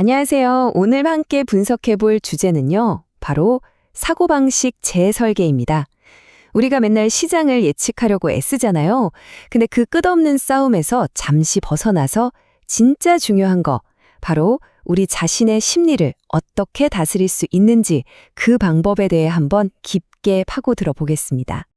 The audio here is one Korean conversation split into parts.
안녕하세요. 오늘 함께 분석해 볼 주제는요. 바로 사고방식 재설계입니다. 우리가 맨날 시장을 예측하려고 애쓰잖아요. 근데 그 끝없는 싸움에서 잠시 벗어나서 진짜 중요한 거, 바로 우리 자신의 심리를 어떻게 다스릴 수 있는지 그 방법에 대해 한번 깊게 파고들어 보겠습니다.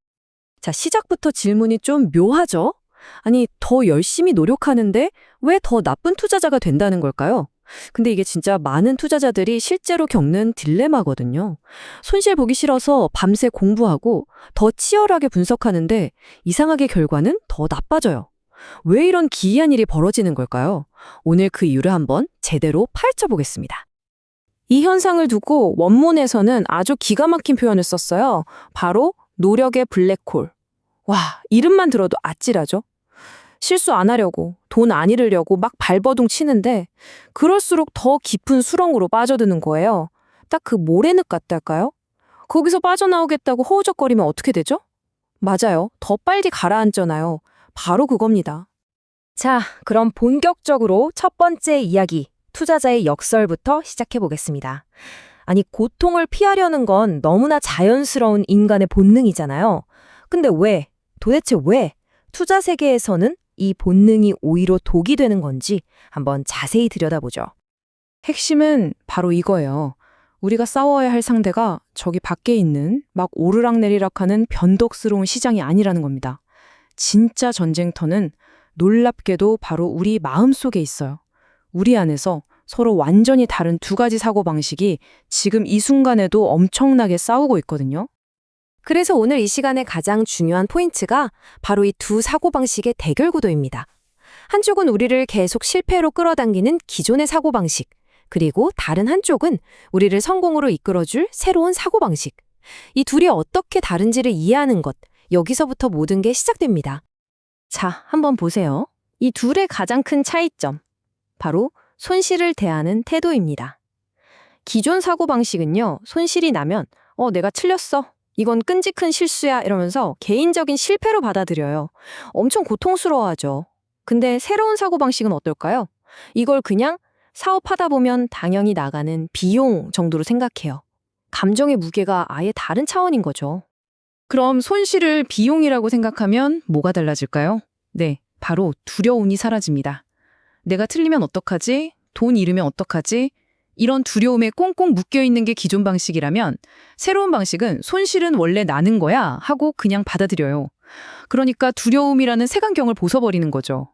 자, 시작부터 질문이 좀 묘하죠? 아니, 더 열심히 노력하는데 왜 더 나쁜 투자자가 된다는 걸까요? 근데 이게 진짜 많은 투자자들이 실제로 겪는 딜레마거든요. 손실 보기 싫어서 밤새 공부하고 더 치열하게 분석하는데 이상하게 결과는 더 나빠져요. 왜 이런 기이한 일이 벌어지는 걸까요? 오늘 그 이유를 한번 제대로 파헤쳐 보겠습니다. 이 현상을 두고 원문에서는 아주 기가 막힌 표현을 썼어요. 바로 노력의 블랙홀. 와, 이름만 들어도 아찔하죠? 실수 안 하려고, 돈 안 잃으려고 막 발버둥 치는데 그럴수록 더 깊은 수렁으로 빠져드는 거예요. 딱 그 모래늪 같달까요? 거기서 빠져나오겠다고 허우적거리면 어떻게 되죠? 맞아요. 더 빨리 가라앉잖아요. 바로 그겁니다. 자, 그럼 본격적으로 첫 번째 이야기, 투자자의 역설부터 시작해 보겠습니다. 아니, 고통을 피하려는 건 너무나 자연스러운 인간의 본능이잖아요. 근데 왜, 도대체 왜 투자 세계에서는 이 본능이 오히려 독이 되는 건지 한번 자세히 들여다보죠. 핵심은 바로 이거예요. 우리가 싸워야 할 상대가 저기 밖에 있는 막 오르락내리락하는 변덕스러운 시장이 아니라는 겁니다. 진짜 전쟁터는 놀랍게도 바로 우리 마음속에 있어요. 우리 안에서 서로 완전히 다른 두 가지 사고방식이 지금 이 순간에도 엄청나게 싸우고 있거든요. 그래서 오늘 이 시간에 가장 중요한 포인트가 바로 이 두 사고방식의 대결 구도입니다. 한쪽은 우리를 계속 실패로 끌어당기는 기존의 사고방식, 그리고 다른 한쪽은 우리를 성공으로 이끌어줄 새로운 사고방식. 이 둘이 어떻게 다른지를 이해하는 것, 여기서부터 모든 게 시작됩니다. 자, 한번 보세요. 이 둘의 가장 큰 차이점, 바로 손실을 대하는 태도입니다. 기존 사고방식은요, 손실이 나면 내가 틀렸어. 이건 끔찍한 실수야 이러면서 개인적인 실패로 받아들여요. 엄청 고통스러워하죠. 근데 새로운 사고방식은 어떨까요? 이걸 그냥 사업하다 보면 당연히 나가는 비용 정도로 생각해요. 감정의 무게가 아예 다른 차원인 거죠. 그럼 손실을 비용이라고 생각하면 뭐가 달라질까요? 네, 바로 두려움이 사라집니다. 내가 틀리면 어떡하지? 돈 잃으면 어떡하지? 이런 두려움에 꽁꽁 묶여있는 게 기존 방식이라면 새로운 방식은 손실은 원래 나는 거야 하고 그냥 받아들여요. 그러니까 두려움이라는 색안경을 벗어버리는 거죠.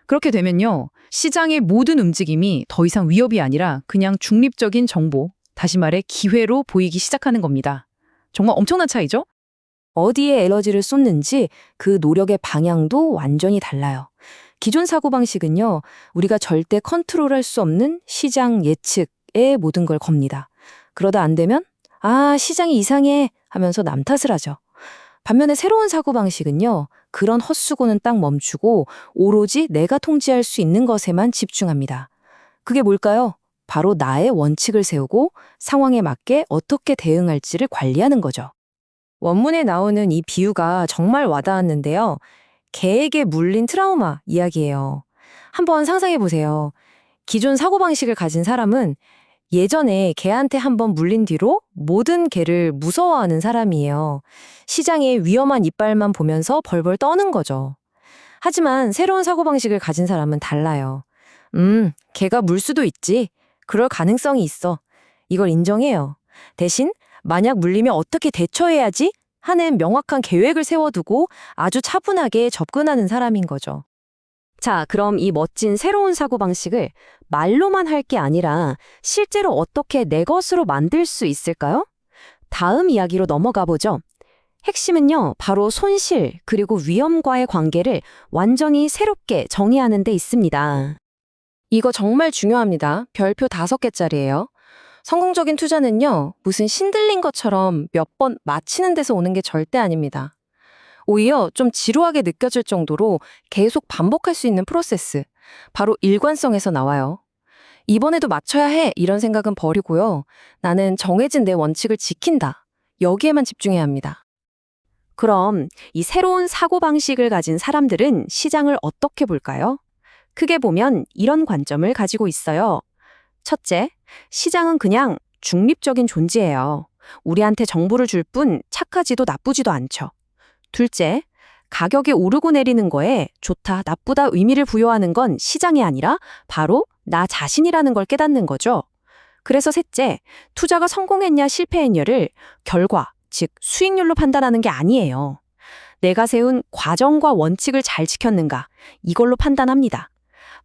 그렇게 되면요, 시장의 모든 움직임이 더 이상 위협이 아니라 그냥 중립적인 정보, 다시 말해 기회로 보이기 시작하는 겁니다. 정말 엄청난 차이죠? 어디에 에너지를 쏟는지 그 노력의 방향도 완전히 달라요. 기존 사고방식은요, 우리가 절대 컨트롤할 수 없는 시장 예측에 모든 걸 겁니다. 그러다 안 되면, 시장이 이상해 하면서 남 탓을 하죠. 반면에 새로운 사고방식은요, 그런 헛수고는 딱 멈추고 오로지 내가 통제할 수 있는 것에만 집중합니다. 그게 뭘까요? 바로 나의 원칙을 세우고 상황에 맞게 어떻게 대응할지를 관리하는 거죠. 원문에 나오는 이 비유가 정말 와닿았는데요. 개에게 물린 트라우마 이야기예요. 한번 상상해 보세요. 기존 사고방식을 가진 사람은 예전에 개한테 한번 물린 뒤로 모든 개를 무서워하는 사람이에요. 시장의 위험한 이빨만 보면서 벌벌 떠는 거죠. 하지만 새로운 사고방식을 가진 사람은 달라요. 개가 물 수도 있지. 그럴 가능성이 있어. 이걸 인정해요. 대신 만약 물리면 어떻게 대처해야지? 하는 명확한 계획을 세워두고 아주 차분하게 접근하는 사람인 거죠. 자, 그럼 이 멋진 새로운 사고방식을 말로만 할 게 아니라 실제로 어떻게 내 것으로 만들 수 있을까요? 다음 이야기로 넘어가 보죠. 핵심은요, 바로 손실 그리고 위험과의 관계를 완전히 새롭게 정의하는 데 있습니다. 이거 정말 중요합니다. 별표 5개짜리예요. 성공적인 투자는요, 무슨 신들린 것처럼 몇 번 맞히는 데서 오는 게 절대 아닙니다. 오히려 좀 지루하게 느껴질 정도로 계속 반복할 수 있는 프로세스, 바로 일관성에서 나와요. 이번에도 맞춰야 해 이런 생각은 버리고요. 나는 정해진 내 원칙을 지킨다. 여기에만 집중해야 합니다. 그럼 이 새로운 사고방식을 가진 사람들은 시장을 어떻게 볼까요? 크게 보면 이런 관점을 가지고 있어요. 첫째, 시장은 그냥 중립적인 존재예요. 우리한테 정보를 줄 뿐 착하지도 나쁘지도 않죠. 둘째, 가격이 오르고 내리는 거에 좋다, 나쁘다 의미를 부여하는 건 시장이 아니라 바로 나 자신이라는 걸 깨닫는 거죠. 그래서 셋째, 투자가 성공했냐 실패했냐를 결과, 즉 수익률로 판단하는 게 아니에요. 내가 세운 과정과 원칙을 잘 지켰는가, 이걸로 판단합니다.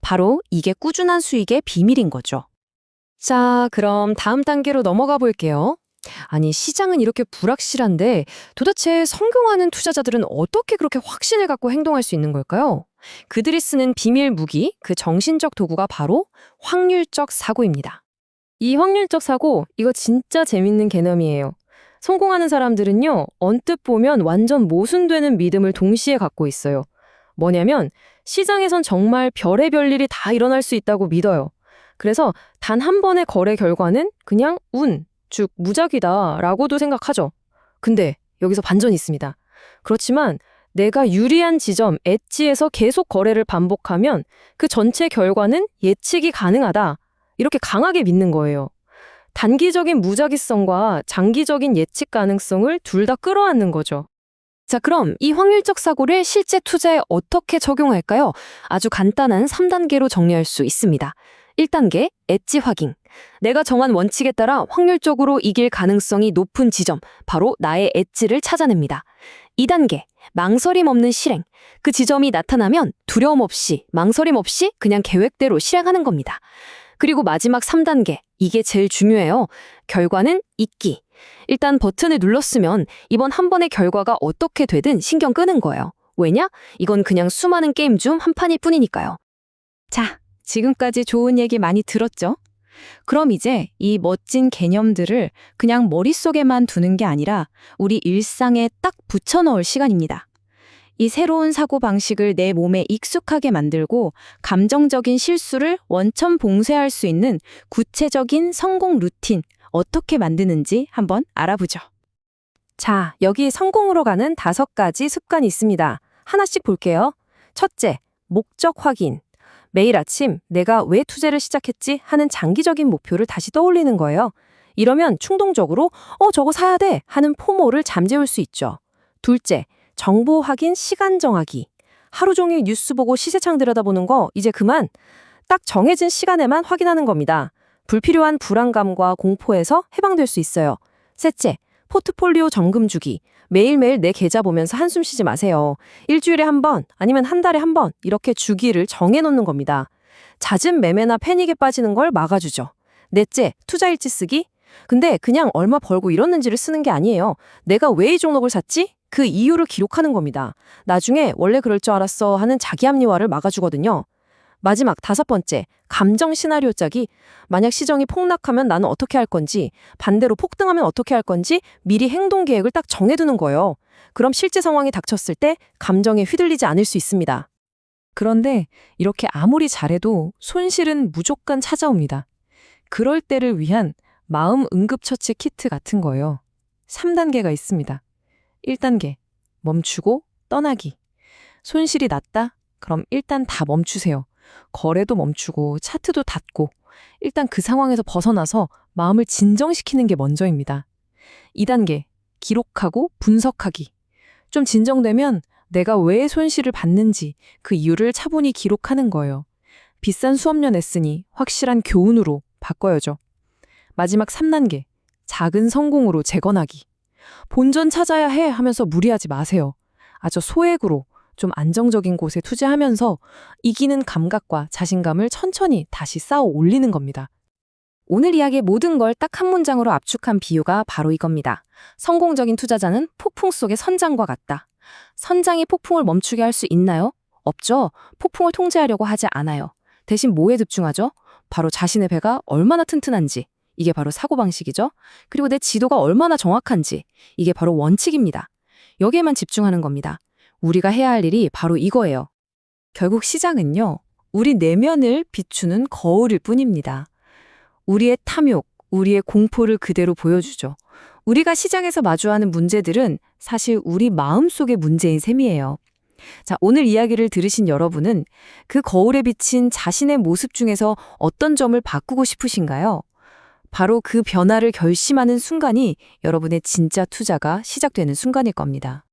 바로 이게 꾸준한 수익의 비밀인 거죠. 자, 그럼 다음 단계로 넘어가 볼게요. 아니, 시장은 이렇게 불확실한데 도대체 성공하는 투자자들은 어떻게 그렇게 확신을 갖고 행동할 수 있는 걸까요? 그들이 쓰는 비밀 무기, 그 정신적 도구가 바로 확률적 사고입니다. 이 확률적 사고, 이거 진짜 재밌는 개념이에요. 성공하는 사람들은요, 언뜻 보면 완전 모순되는 믿음을 동시에 갖고 있어요. 뭐냐면, 시장에선 정말 별의별 일이 다 일어날 수 있다고 믿어요. 그래서 단 한 번의 거래 결과는 그냥 운, 즉 무작위다라고도 생각하죠. 근데 여기서 반전이 있습니다. 그렇지만 내가 유리한 지점, 엣지에서 계속 거래를 반복하면 그 전체 결과는 예측이 가능하다. 이렇게 강하게 믿는 거예요. 단기적인 무작위성과 장기적인 예측 가능성을 둘 다 끌어안는 거죠. 자, 그럼 이 확률적 사고를 실제 투자에 어떻게 적용할까요? 아주 간단한 3단계로 정리할 수 있습니다. 1단계, 엣지 확인. 내가 정한 원칙에 따라 확률적으로 이길 가능성이 높은 지점, 바로 나의 엣지를 찾아냅니다. 2단계, 망설임 없는 실행. 그 지점이 나타나면 두려움 없이, 망설임 없이 그냥 계획대로 실행하는 겁니다. 그리고 마지막 3단계, 이게 제일 중요해요. 결과는 잊기. 일단 버튼을 눌렀으면 이번 한 번의 결과가 어떻게 되든 신경 끄는 거예요. 왜냐? 이건 그냥 수많은 게임 중 한 판일 뿐이니까요. 자, 지금까지 좋은 얘기 많이 들었죠? 그럼 이제 이 멋진 개념들을 그냥 머릿속에만 두는 게 아니라 우리 일상에 딱 붙여넣을 시간입니다. 이 새로운 사고방식을 내 몸에 익숙하게 만들고 감정적인 실수를 원천 봉쇄할 수 있는 구체적인 성공 루틴 어떻게 만드는지 한번 알아보죠. 자, 여기 성공으로 가는 5가지 습관이 있습니다. 하나씩 볼게요. 첫째, 목적 확인. 매일 아침 내가 왜 투자를 시작했지 하는 장기적인 목표를 다시 떠올리는 거예요. 이러면 충동적으로 저거 사야 돼 하는 포모를 잠재울 수 있죠. 둘째, 정보 확인 시간 정하기. 하루 종일 뉴스 보고 시세창 들여다보는 거 이제 그만. 딱 정해진 시간에만 확인하는 겁니다. 불필요한 불안감과 공포에서 해방될 수 있어요. 셋째, 포트폴리오 점검 주기. 매일매일 내 계좌 보면서 한숨 쉬지 마세요. 일주일에 한 번, 아니면 한 달에 한 번 이렇게 주기를 정해놓는 겁니다. 잦은 매매나 패닉에 빠지는 걸 막아주죠. 넷째, 투자일지 쓰기. 근데 그냥 얼마 벌고 잃었는지를 쓰는 게 아니에요. 내가 왜 이 종목을 샀지? 그 이유를 기록하는 겁니다. 나중에 원래 그럴 줄 알았어 하는 자기 합리화를 막아주거든요. 마지막 5번째, 감정 시나리오 짜기. 만약 시정이 폭락하면 나는 어떻게 할 건지, 반대로 폭등하면 어떻게 할 건지 미리 행동 계획을 딱 정해두는 거예요. 그럼 실제 상황이 닥쳤을 때 감정에 휘둘리지 않을 수 있습니다. 그런데 이렇게 아무리 잘해도 손실은 무조건 찾아옵니다. 그럴 때를 위한 마음 응급처치 키트 같은 거예요. 3단계가 있습니다. 1단계, 멈추고 떠나기. 손실이 났다? 그럼 일단 다 멈추세요. 거래도 멈추고 차트도 닫고 일단 그 상황에서 벗어나서 마음을 진정시키는 게 먼저입니다. 2단계, 기록하고 분석하기. 좀 진정되면 내가 왜 손실을 봤는지 그 이유를 차분히 기록하는 거예요. 비싼 수업료 냈으니 확실한 교훈으로 바꿔야죠. 마지막 3단계, 작은 성공으로 재건하기. 본전 찾아야 해 하면서 무리하지 마세요. 아주 소액으로 좀 안정적인 곳에 투자하면서 이기는 감각과 자신감을 천천히 다시 쌓아 올리는 겁니다. 오늘 이야기의 모든 걸 딱 한 문장으로 압축한 비유가 바로 이겁니다. 성공적인 투자자는 폭풍 속의 선장과 같다. 선장이 폭풍을 멈추게 할 수 있나요? 없죠. 폭풍을 통제하려고 하지 않아요. 대신 뭐에 집중하죠? 바로 자신의 배가 얼마나 튼튼한지. 이게 바로 사고방식이죠. 그리고 내 지도가 얼마나 정확한지. 이게 바로 원칙입니다. 여기에만 집중하는 겁니다. 우리가 해야 할 일이 바로 이거예요. 결국 시장은요, 우리 내면을 비추는 거울일 뿐입니다. 우리의 탐욕, 우리의 공포를 그대로 보여주죠. 우리가 시장에서 마주하는 문제들은 사실 우리 마음속의 문제인 셈이에요. 자, 오늘 이야기를 들으신 여러분은 그 거울에 비친 자신의 모습 중에서 어떤 점을 바꾸고 싶으신가요? 바로 그 변화를 결심하는 순간이 여러분의 진짜 투자가 시작되는 순간일 겁니다.